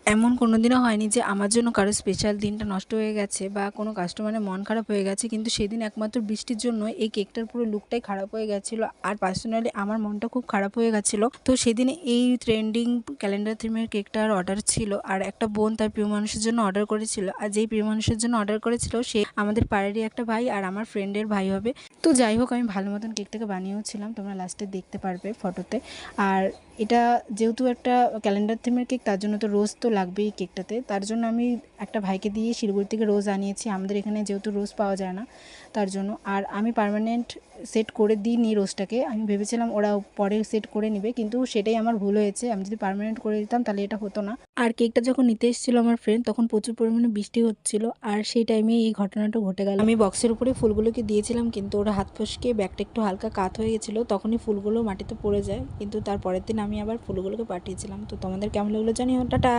এমন কোনোদিনও হয়নি যে আমার জন্য কারো স্পেশাল দিনটা নষ্ট হয়ে গেছে বা কোনো কাস্টমারের মন খারাপ হয়ে গেছে, কিন্তু সেদিন একমাত্র বৃষ্টির জন্য এই কেকটার পুরো লুকটাই খারাপ হয়ে গেছিলো। আর পার্সোনালি আমার মনটা খুব খারাপ হয়ে গেছিলো। তো সেদিন এই ট্রেন্ডিং ক্যালেন্ডার থিমের কেকটার অর্ডার ছিল, আর একটা বোন তার প্রিয় মানুষের জন্য অর্ডার করেছিল। আর যেই প্রিয় মানুষের জন্য অর্ডার করেছিল সে আমাদের পাড়ারই একটা ভাই আর আমার ফ্রেন্ডের ভাই হবে। তো যাই হোক, আমি ভালো মতন কেকটাকে বানিয়েওছিলাম, তোমরা লাস্টে দেখতে পারবে ফটোতে। আর এটা যেহেতু একটা ক্যালেন্ডার থিমের কেক, তার জন্য তো রোজ তো লাগবেই কেকটাতে। তার জন্য আমি একটা ভাইকে দিয়ে শিলিগুড়ি থেকে রোজ আনিয়েছি, আমাদের এখানে যেহেতু রোজ পাওয়া যায় না তার জন্য। আর আমি পার্মানেন্ট সেট করে দিইনি রোজটাকে, আমি ভেবেছিলাম ওরা পরে সেট করে নেবে, কিন্তু সেটাই আমার ভুল হয়েছে। আমি যদি পার্মানেন্ট করে দিতাম তাহলে এটা হতো না। আর কেকটা যখন নিতে এসেছিলো আমার ফ্রেন্ড, তখন প্রচুর পরিমাণে বৃষ্টি হচ্ছিল, আর সেই টাইমে এই ঘটনাটা ঘটে গেল। আমি বক্সের উপরে ফুলগুলোকে দিয়েছিলাম, কিন্তু ওরা হাত ফসকে ব্যাগটা একটু হালকা কাত হয়ে গেছিলো, তখনই ফুলগুলো মাটিতে পড়ে যায়। কিন্তু তার পরের দিন আমি আবার ফুলগুলোকে পাঠিয়েছিলাম। তো তোমাদের কেমন লাগলো জানিও। টাটা।